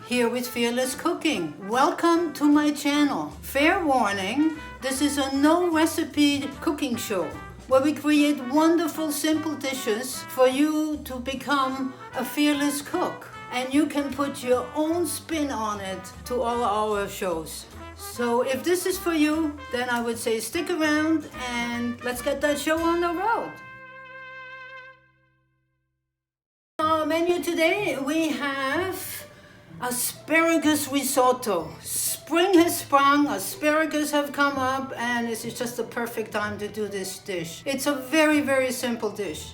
Here with Fearless Cooking. Welcome to my channel. Fair warning, this is a no recipe cooking show where we create wonderful simple dishes for you to become a fearless cook. And you can put your own spin on it to all our shows. So if this is for you, then I would say stick around and let's get that show on the road. Our menu today, we have asparagus risotto. Spring has sprung, asparagus have come up, and this is just the perfect time to do this dish. It's a very, very simple dish.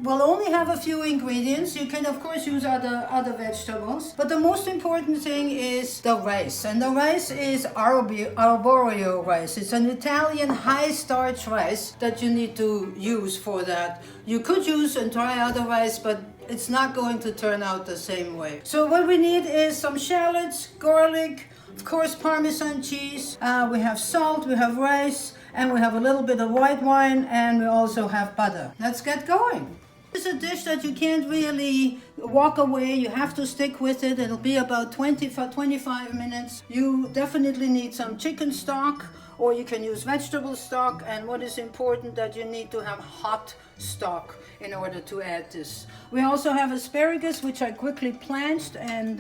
We'll only have a few ingredients. You can of course use other vegetables, but the most important thing is the rice, and the rice is Arborio rice. It's an Italian high starch rice that you need to use for that. You could use and try other rice, but it's not going to turn out the same way. So what we need is some shallots, garlic, of course Parmesan cheese, we have salt, we have rice, and we have a little bit of white wine, and we also have butter. Let's get going. It's a dish that you can't really walk away. You have to stick with it. It'll be about 25 minutes. You definitely need some chicken stock, or you can use vegetable stock. And what is important, that you need to have hot stock in order to add this. We also have asparagus, which I quickly blanched and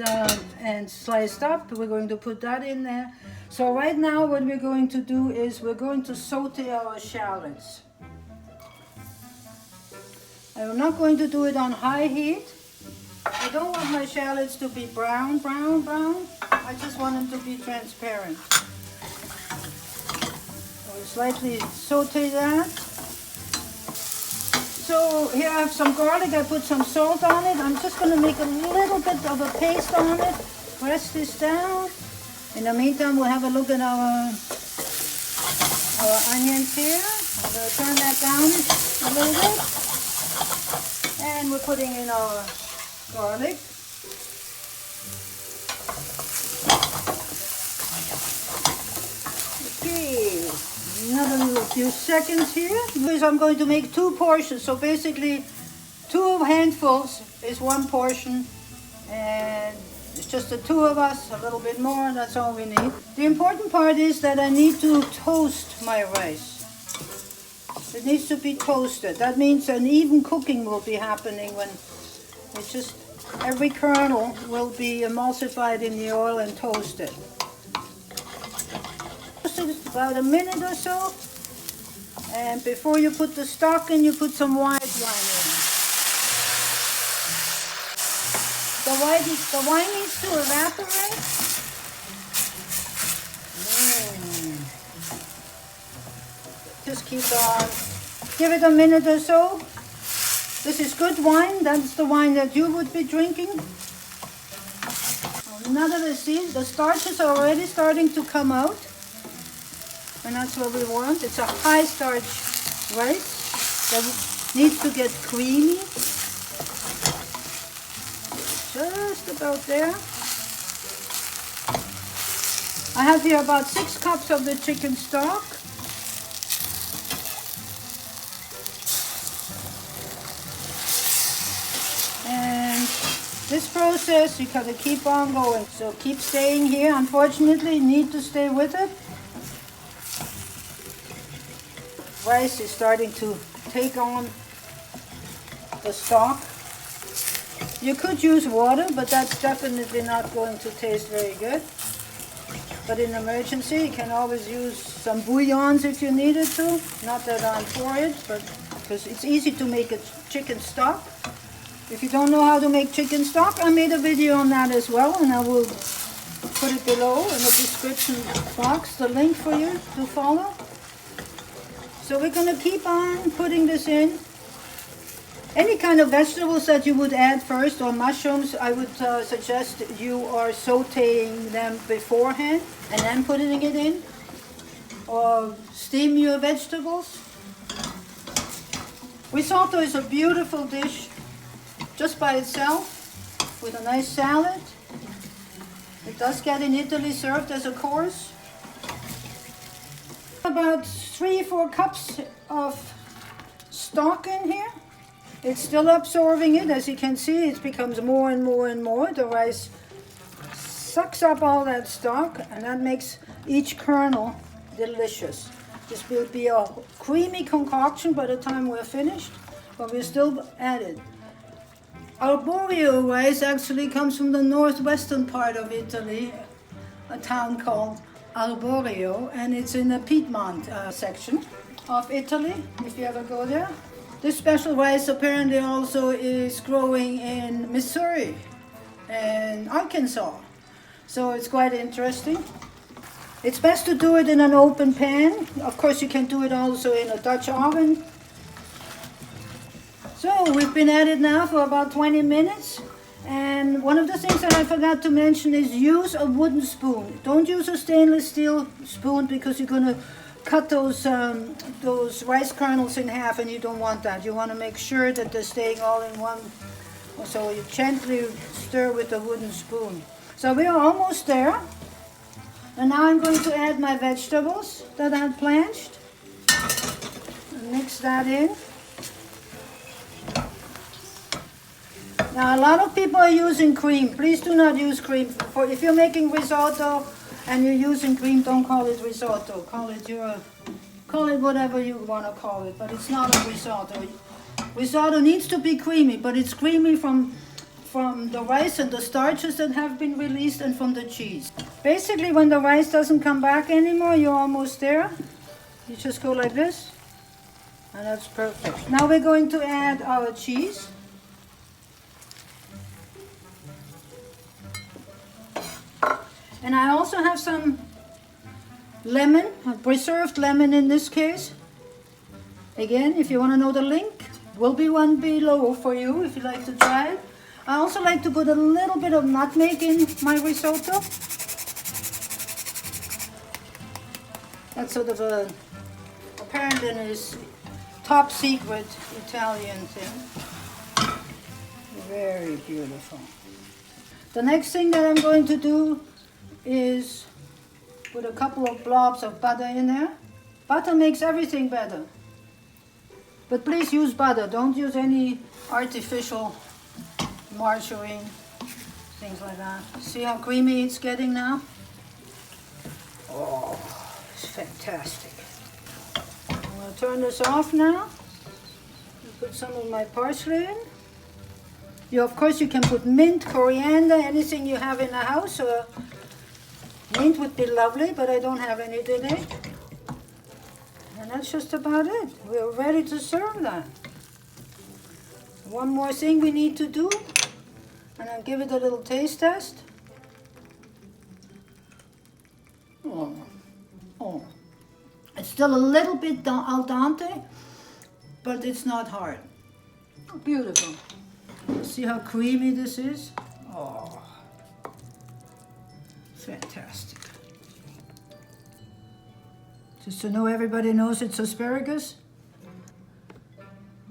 sliced up. We're going to put that in there. So right now what we're going to do is we're going to saute our shallots. I'm not going to do it on high heat. I don't want my shallots to be brown. I just want them to be transparent. I'll slightly saute that. So here I have some garlic. I put some salt on it. I'm just going to make a little bit of a paste on it. Press this down. In the meantime, we'll have a look at our onions here. I'm going to turn that down a little bit. And we're putting in our garlic. Okay, another little few seconds here. I'm going to make two portions. So basically, 2 handfuls is 1 portion. And it's just the 2 of us, a little bit more, that's all we need. The important part is that I need to toast my rice. It needs to be toasted. That means an even cooking will be happening when it's just every kernel will be emulsified in the oil and toasted. Toast it about a minute or so, and before you put the stock in, you put some white wine in. The wine needs to evaporate. Just keep on. Give it a minute or so. This is good wine. That's the wine that you would be drinking. Now that I see the starch is already starting to come out, and that's what we want. It's a high starch rice that needs to get creamy. Just about there. I have here about 6 cups of the chicken stock. And this process, you gotta keep on going. So keep staying here. Unfortunately, you need to stay with it. Rice is starting to take on the stock. You could use water, but that's definitely not going to taste very good. But in emergency, you can always use some bouillons if you needed to. Not that I'm for it, but because it's easy to make a chicken stock. If you don't know how to make chicken stock, I made a video on that as well, and I will put it below in the description box, the link for you to follow. So we're going to keep on putting this in. Any kind of vegetables that you would add first, or mushrooms, I would suggest you are sauteing them beforehand and then putting it in. Or steam your vegetables. Risotto is a beautiful dish just by itself with a nice salad. It does get in Italy served as a course. About 3-4 cups of stock in here. It's still absorbing it. As you can see, it becomes more and more and more. The rice sucks up all that stock, and that makes each kernel delicious. This will be a creamy concoction by the time we're finished, but we're still at it. Arborio rice actually comes from the northwestern part of Italy, a town called Arborio, and it's in the Piedmont section of Italy, if you ever go there. This special rice apparently also is growing in Missouri and Arkansas, so it's quite interesting. It's best to do it in an open pan. Of course, you can do it also in a Dutch oven. So we've been at it now for about 20 minutes. And one of the things that I forgot to mention is use a wooden spoon. Don't use a stainless steel spoon because you're going to cut those rice kernels in half, and you don't want that. You want to make sure that they're staying all in one. So you gently stir with a wooden spoon. So we are almost there. And now I'm going to add my vegetables that I had blanched. And mix that in. Now a lot of people are using cream. Please do not use cream. If you're making risotto and you're using cream, don't call it risotto. Call it whatever you want to call it, but it's not a risotto. Risotto needs to be creamy, but it's creamy from the rice and the starches that have been released and from the cheese. Basically, when the rice doesn't come back anymore, you're almost there. You just go like this, and that's perfect. Now we're going to add our cheese. And I also have some lemon, a preserved lemon in this case. Again, if you want to know the link, will be one below for you if you like to try it. I also like to put a little bit of nutmeg in my risotto. That's sort of a, apparently is top secret Italian thing. Very beautiful. The next thing that I'm going to do is put a couple of blobs of butter in there. Butter makes everything better. But please use butter. Don't use any artificial margarine, things like that. See how creamy it's getting now? Oh, it's fantastic. I'm going to turn this off now. Put some of my parsley in. Of course, you can put mint, coriander, anything you have in the house. Mint would be lovely, but I don't have any today. And that's just about it. We're ready to serve that. One more thing we need to do, and I'll give it a little taste test. Oh. It's still a little bit al dente, but it's not hard. Beautiful. See how creamy this is? Oh. Fantastic. Just to know everybody knows it's asparagus.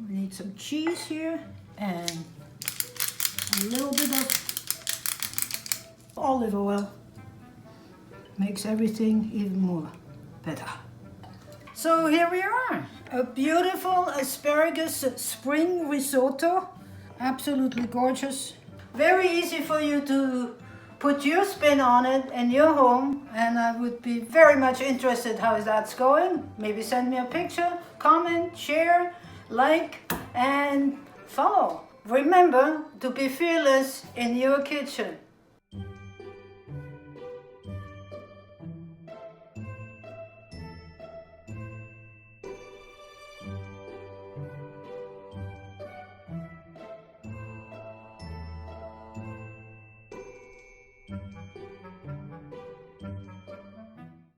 We need some cheese here and a little bit of olive oil. Makes everything even more better. So here we are. A beautiful asparagus spring risotto. Absolutely gorgeous. Very easy for you to put your spin on it in your home, and I would be very much interested how that's going. Maybe send me a picture, comment, share, like, and follow. Remember to be fearless in your kitchen.